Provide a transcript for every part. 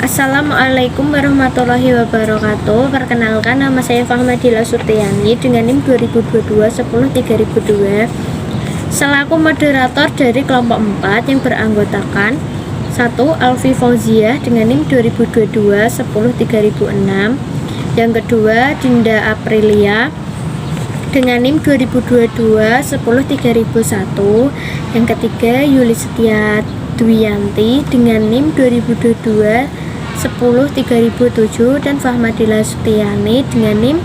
Assalamualaikum warahmatullahi wabarakatuh. Perkenalkan, nama saya Fahmadila Surtiani dengan NIM 2022-10-3002 selaku moderator dari kelompok 4 yang beranggotakan 1. Alfi Fauziah dengan NIM 2022-10-3006, yang kedua Dinda Aprilia dengan NIM 2022-10-3001, yang ketiga Yuli Setia Dwiyanti dengan NIM 2022-10-3007, dan Fahmadila Sutiani dengan NIM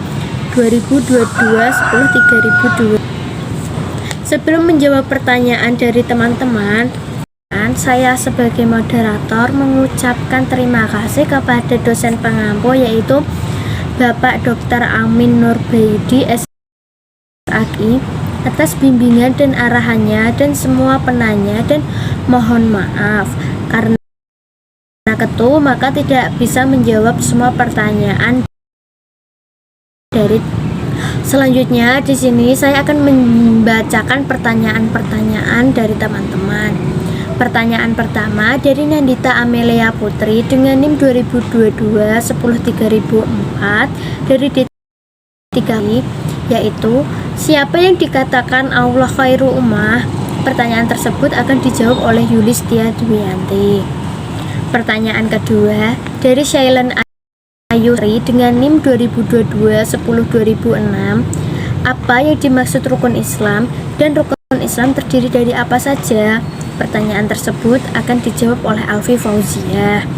2022-10-3002. Sebelum menjawab pertanyaan dari teman-teman, saya sebagai moderator mengucapkan terima kasih kepada dosen pengampu, yaitu Bapak Dr. Amin Nurbaidi SAGI, atas bimbingan dan arahannya, dan semua penanya, dan mohon maaf karena ketu maka tidak bisa menjawab semua pertanyaan. Selanjutnya di sini saya akan membacakan pertanyaan-pertanyaan dari teman-teman. Pertanyaan pertama dari Nandita Amelia Putri dengan NIM 2022-10-3004 dari D3, yaitu siapa yang dikatakan Allah khairu ummah? Pertanyaan tersebut akan dijawab oleh Yuli Setia Dwiyanti. Pertanyaan kedua dari Shailen Ayuri dengan NIM 2022-10-2006, apa yang dimaksud rukun Islam dan rukun Islam terdiri dari apa saja? Pertanyaan tersebut akan dijawab oleh Alfi Fauziah.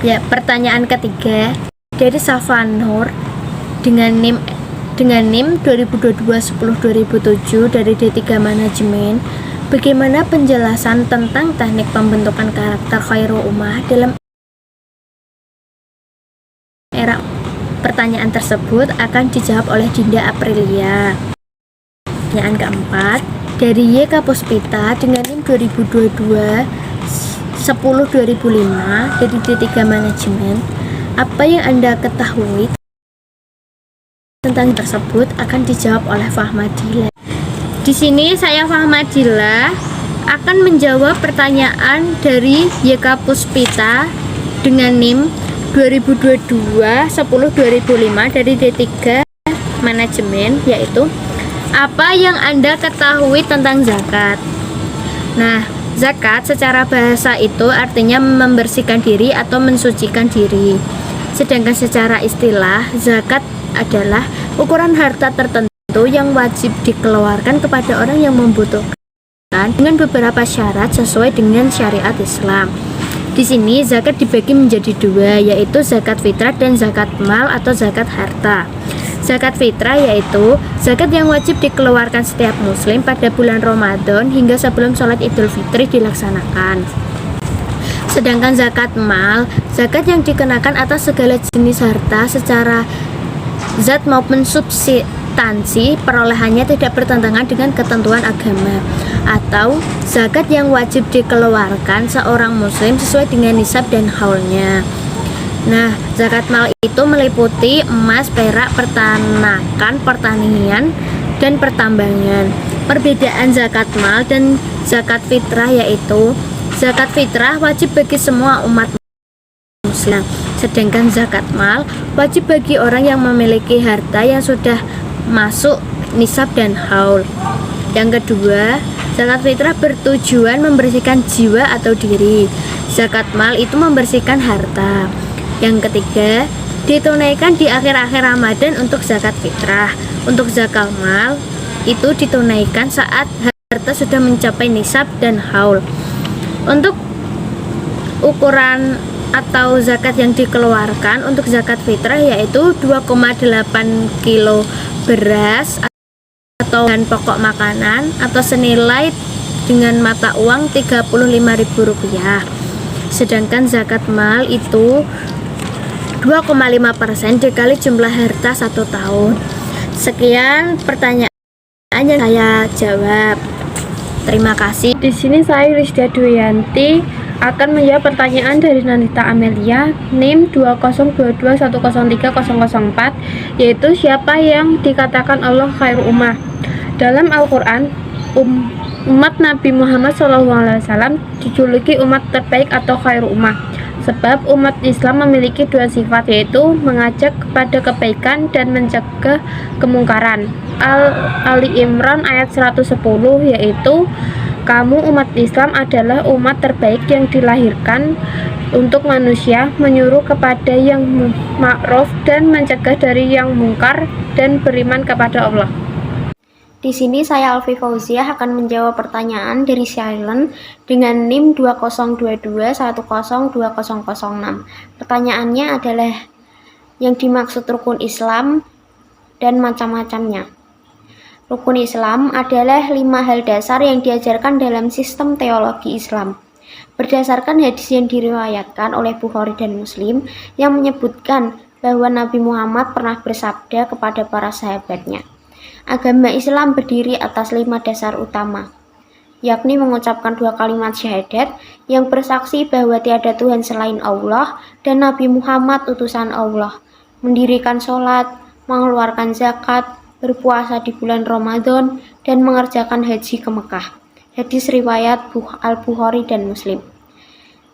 Ya, pertanyaan ketiga dari Safanur dengan NIM 2022-10-2007 dari D3 Manajemen. Bagaimana penjelasan tentang teknik pembentukan karakter khairu ummah dalam era? Pertanyaan tersebut akan dijawab oleh Dinda Aprilia. Pertanyaan keempat dari YK Puspita dengan NIM 2022-10-2005 dari D3 Manajemen. Apa yang Anda ketahui tentang tersebut akan dijawab oleh Fahmadila. Di sini saya Fahmadila akan menjawab pertanyaan dari YK Puspita dengan NIM 2022-10-2005 dari D3 Manajemen, yaitu apa yang Anda ketahui tentang zakat. Nah, zakat secara bahasa itu artinya membersihkan diri atau mensucikan diri. Sedangkan secara istilah, zakat adalah ukuran harta tertentu yang wajib dikeluarkan kepada orang yang membutuhkan dengan beberapa syarat sesuai dengan syariat Islam. Di sini zakat dibagi menjadi dua, yaitu zakat fitrah dan zakat mal atau zakat harta. Zakat fitrah yaitu zakat yang wajib dikeluarkan setiap muslim pada bulan Ramadan hingga sebelum sholat Idul Fitri dilaksanakan. Sedangkan zakat mal, zakat yang dikenakan atas segala jenis harta secara zat maupun substansi, perolehannya tidak bertentangan dengan ketentuan agama, atau zakat yang wajib dikeluarkan seorang muslim sesuai dengan nisab dan haulnya. Nah, zakat mal itu meliputi emas, perak, pertanakan, pertanian, dan pertambangan. Perbedaan zakat mal dan zakat fitrah yaitu zakat fitrah wajib bagi semua umat muslim, sedangkan zakat mal wajib bagi orang yang memiliki harta yang sudah masuk nisab dan haul. Yang kedua, zakat fitrah bertujuan membersihkan jiwa atau diri. Zakat mal itu membersihkan harta. Yang ketiga, ditunaikan di akhir-akhir Ramadan untuk zakat fitrah. Untuk zakat mal itu ditunaikan saat harta sudah mencapai nisab dan haul. Untuk ukuran atau zakat yang dikeluarkan untuk zakat fitrah yaitu 2,8 kilo beras atau bahan pokok makanan atau senilai dengan mata uang Rp35.000. Sedangkan zakat mal itu 2,5% dikali jumlah harta 1 tahun. Sekian pertanyaan yang saya jawab. Terima kasih. Di sini saya Yuli Setia Dwiyanti akan menjawab pertanyaan dari Nandita Amelia NIM 2022-103004, yaitu siapa yang dikatakan Allah khairu ummah. Dalam Al-Quran, umat Nabi Muhammad SAW dijuluki umat terbaik atau khairu ummah. Sebab umat Islam memiliki dua sifat, yaitu mengajak kepada kebaikan dan mencegah kemungkaran. Ali Imran ayat 110, yaitu kamu umat Islam adalah umat terbaik yang dilahirkan untuk manusia, menyuruh kepada yang ma'ruf dan mencegah dari yang mungkar, dan beriman kepada Allah. Di sini saya Alfi Fauziah akan menjawab pertanyaan dari Silent dengan NIM 2022102006. Pertanyaannya adalah yang dimaksud rukun Islam dan macam-macamnya. Rukun Islam adalah 5 hal dasar yang diajarkan dalam sistem teologi Islam. Berdasarkan hadis yang diriwayatkan oleh Bukhari dan Muslim yang menyebutkan bahwa Nabi Muhammad pernah bersabda kepada para sahabatnya, agama Islam berdiri atas 5 dasar utama, yakni mengucapkan 2 kalimat syahadat yang bersaksi bahwa tiada Tuhan selain Allah dan Nabi Muhammad utusan Allah, mendirikan sholat, mengeluarkan zakat, berpuasa di bulan Ramadan, dan mengerjakan haji ke Mekah. Hadis riwayat Al-Bukhari dan Muslim.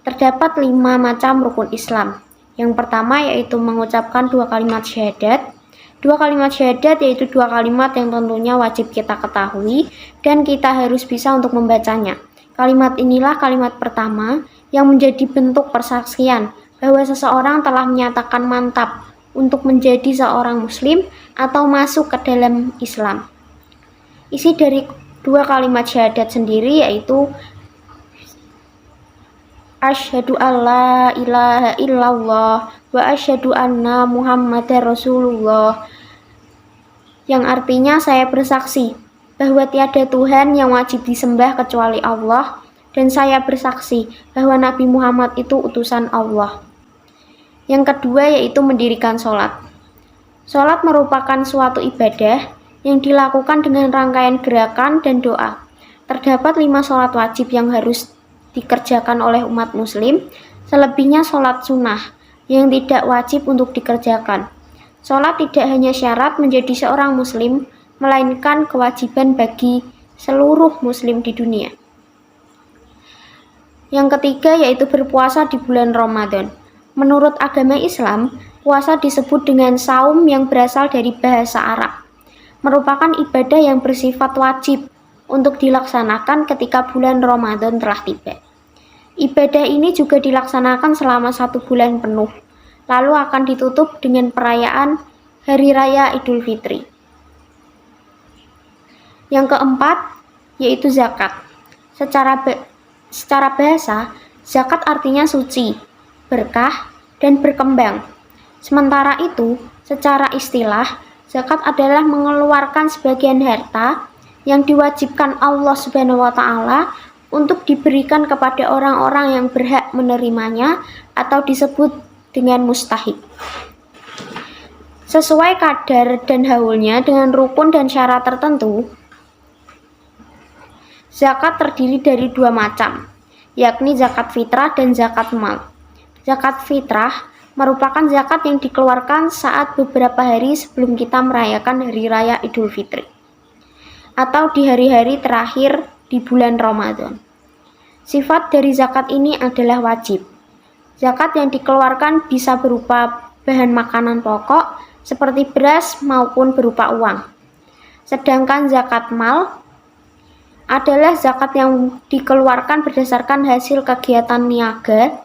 Terdapat 5 macam rukun Islam. Yang pertama yaitu mengucapkan 2 kalimat syahadat. 2 kalimat syahadat yaitu 2 kalimat yang tentunya wajib kita ketahui dan kita harus bisa untuk membacanya. Kalimat inilah kalimat pertama yang menjadi bentuk persaksian bahwa seseorang telah menyatakan mantap untuk menjadi seorang muslim atau masuk ke dalam Islam. Isi dari 2 kalimat syahadat sendiri yaitu asyhadu alla ilaha illallah wa asyhadu anna Muhammadar Rasulullah, yang artinya saya bersaksi bahwa tiada Tuhan yang wajib disembah kecuali Allah, dan saya bersaksi bahwa Nabi Muhammad itu utusan Allah. Yang kedua yaitu mendirikan sholat. Sholat merupakan suatu ibadah yang dilakukan dengan rangkaian gerakan dan doa. Terdapat 5 sholat wajib yang harus dikerjakan oleh umat muslim, selebihnya sholat sunnah yang tidak wajib untuk dikerjakan. Sholat tidak hanya syarat menjadi seorang muslim, melainkan kewajiban bagi seluruh muslim di dunia. Yang ketiga yaitu berpuasa di bulan Ramadan. Menurut agama Islam, puasa disebut dengan saum yang berasal dari bahasa Arab. Merupakan ibadah yang bersifat wajib untuk dilaksanakan ketika bulan Ramadan telah tiba. Ibadah ini juga dilaksanakan selama 1 bulan penuh, lalu akan ditutup dengan perayaan Hari Raya Idul Fitri. Yang keempat yaitu zakat. Secara bahasa, zakat artinya suci, berkah, dan berkembang. Sementara itu, secara istilah, zakat adalah mengeluarkan sebagian harta yang diwajibkan Allah Subhanahu wa Ta'ala untuk diberikan kepada orang-orang yang berhak menerimanya atau disebut dengan mustahik. Sesuai kadar dan haulnya dengan rukun dan syarat tertentu, zakat terdiri dari 2 macam, yakni zakat fitrah dan zakat mal. Zakat fitrah merupakan zakat yang dikeluarkan saat beberapa hari sebelum kita merayakan Hari Raya Idul Fitri atau di hari-hari terakhir di bulan Ramadan. Sifat dari zakat ini adalah wajib. Zakat yang dikeluarkan bisa berupa bahan makanan pokok seperti beras maupun berupa uang. Sedangkan zakat mal adalah zakat yang dikeluarkan berdasarkan hasil kegiatan niaga.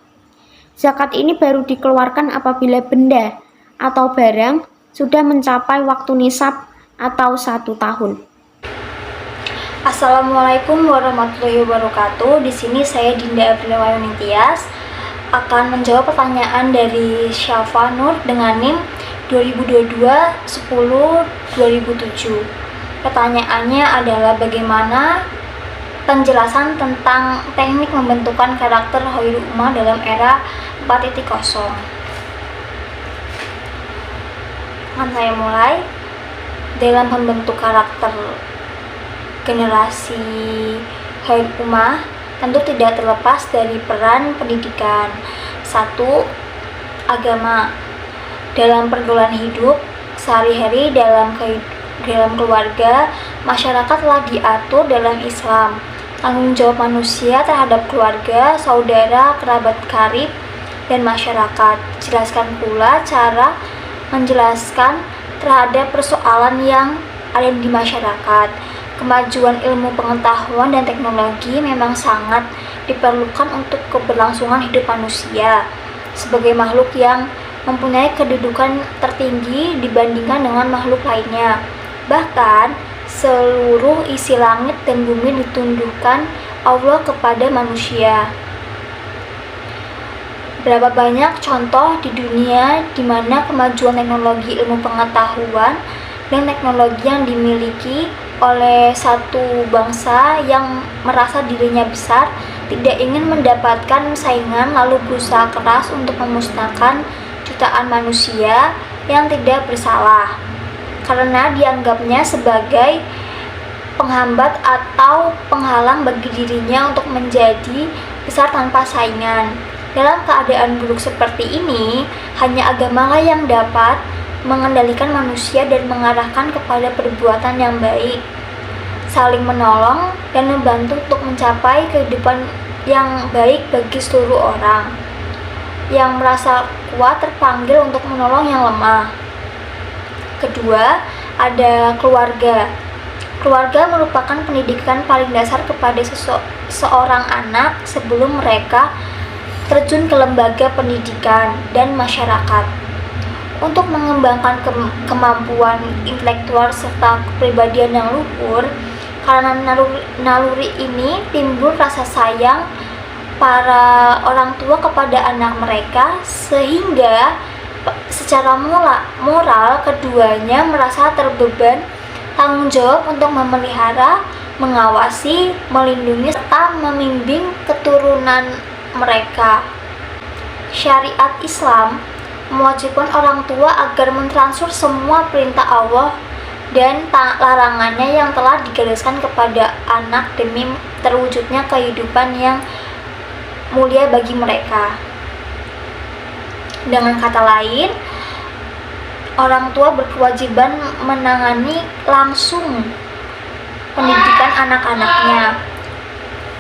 Zakat ini baru dikeluarkan apabila benda atau barang sudah mencapai waktu nisab atau 1 tahun. Assalamualaikum warahmatullahi wabarakatuh. Di sini saya Dinda Aprilia Tias akan menjawab pertanyaan dari Syafa Nur dengan NIM 2022-10-2007. Pertanyaannya adalah bagaimana penjelasan tentang teknik membentukan karakter Khairul Ummah dalam era 4.0. Akan saya mulai. Dalam membentuk karakter generasi Khairul Ummah tentu tidak terlepas dari peran pendidikan. 1. Agama. Dalam pergaulan hidup sehari-hari dalam keluarga, masyarakat telah diatur dalam Islam. Tanggung jawab manusia terhadap keluarga, saudara, kerabat karib, dan masyarakat. Jelaskan pula cara menjelaskan terhadap persoalan yang ada di masyarakat. Kemajuan ilmu pengetahuan dan teknologi memang sangat diperlukan untuk keberlangsungan hidup manusia sebagai makhluk yang mempunyai kedudukan tertinggi dibandingkan dengan makhluk lainnya. Bahkan, seluruh isi langit dan bumi ditundukkan Allah kepada manusia. Berapa banyak contoh di dunia di mana kemajuan teknologi ilmu pengetahuan dan teknologi yang dimiliki oleh satu bangsa yang merasa dirinya besar, tidak ingin mendapatkan saingan lalu berusaha keras untuk memusnahkan jutaan manusia yang tidak bersalah karena dianggapnya sebagai penghambat atau penghalang bagi dirinya untuk menjadi besar tanpa saingan. Dalam keadaan buruk seperti ini, hanya agamalah yang dapat mengendalikan manusia dan mengarahkan kepada perbuatan yang baik, saling menolong dan membantu untuk mencapai kehidupan yang baik bagi seluruh orang. Yang merasa kuat terpanggil untuk menolong yang lemah. Kedua, ada keluarga. Keluarga merupakan pendidikan paling dasar kepada seorang anak sebelum mereka terjun ke lembaga pendidikan dan masyarakat. Untuk mengembangkan kemampuan intelektual serta kepribadian yang luhur, karena naluri ini timbul rasa sayang para orang tua kepada anak mereka, sehingga secara moral keduanya merasa terbeban tanggung jawab untuk memelihara, mengawasi, melindungi, serta membimbing keturunan mereka. Syariat Islam mewajibkan orang tua agar mentransfer semua perintah Allah dan larangannya yang telah digariskan kepada anak demi terwujudnya kehidupan yang mulia bagi mereka. Dengan kata lain, orang tua berkewajiban menangani langsung pendidikan anak-anaknya.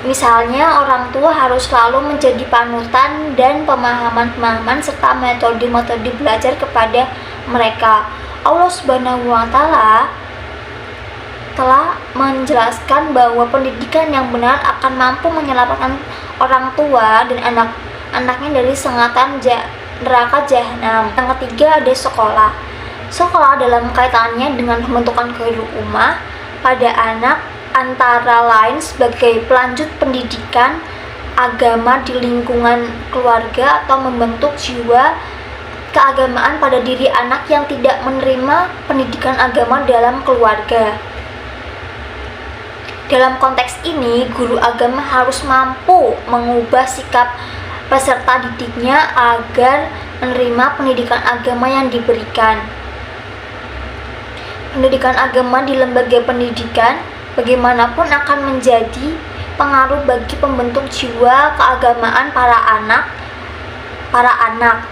Misalnya, orang tua harus selalu menjadi panutan dan pemahaman-pemahaman serta metode-metode belajar kepada mereka. Allah Subhanahu wa Ta'ala telah menjelaskan bahwa pendidikan yang benar akan mampu menyelamatkan orang tua dan anak-anaknya dari sengatan neraka jahanam. Yang ketiga ada sekolah. Sekolah dalam kaitannya dengan pembentukan kehidupan ummah pada anak antara lain sebagai pelanjut pendidikan agama di lingkungan keluarga atau membentuk jiwa keagamaan pada diri anak yang tidak menerima pendidikan agama dalam keluarga. Dalam konteks ini, guru agama harus mampu mengubah sikap peserta didiknya agar menerima pendidikan agama yang diberikan. Pendidikan agama di lembaga pendidikan bagaimanapun akan menjadi pengaruh bagi pembentuk jiwa keagamaan para anak.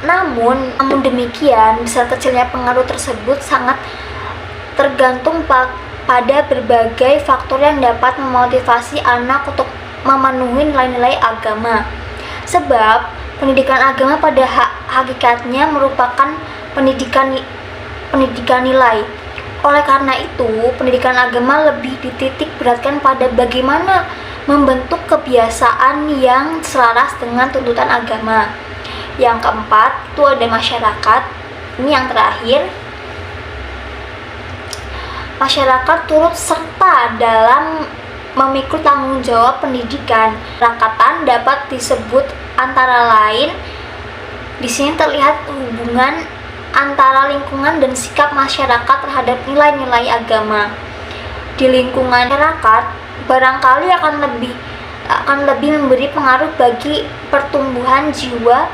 Namun demikian, besar kecilnya pengaruh tersebut sangat tergantung pada berbagai faktor yang dapat memotivasi anak untuk memenuhi nilai-nilai agama. Sebab pendidikan agama pada hakikatnya merupakan pendidikan nilai. Oleh karena itu, pendidikan agama lebih dititik beratkan pada bagaimana membentuk kebiasaan yang selaras dengan tuntutan agama. Yang keempat, itu ada masyarakat. Ini yang terakhir. Masyarakat turut serta dalam memikul tanggung jawab pendidikan. Rakatan dapat disebut antara lain, di sini terlihat hubungan antara lingkungan dan sikap masyarakat terhadap nilai-nilai agama. Di lingkungan masyarakat barangkali akan lebih memberi pengaruh bagi pertumbuhan jiwa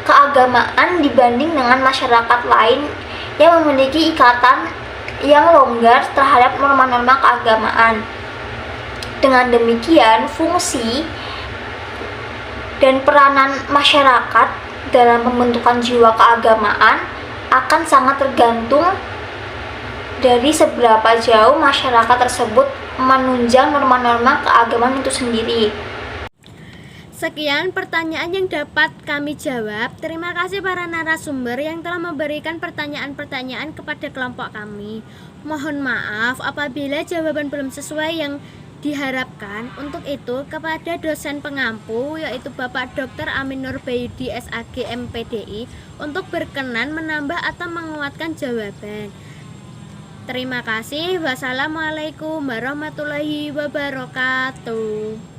keagamaan dibanding dengan masyarakat lain yang memiliki ikatan yang longgar terhadap norma-norma keagamaan. Dengan demikian, fungsi dan peranan masyarakat dalam pembentukan jiwa keagamaan akan sangat tergantung dari seberapa jauh masyarakat tersebut menunjang norma-norma keagamaan itu sendiri. Sekian pertanyaan yang dapat kami jawab. Terima kasih para narasumber yang telah memberikan pertanyaan-pertanyaan kepada kelompok kami. Mohon maaf apabila jawaban belum sesuai yang diharapkan. Untuk itu, kepada dosen pengampu yaitu Bapak Dr. Amin Nurbayudi SAG MPDI untuk berkenan menambah atau menguatkan jawaban. Terima kasih. Wassalamualaikum warahmatullahi wabarakatuh.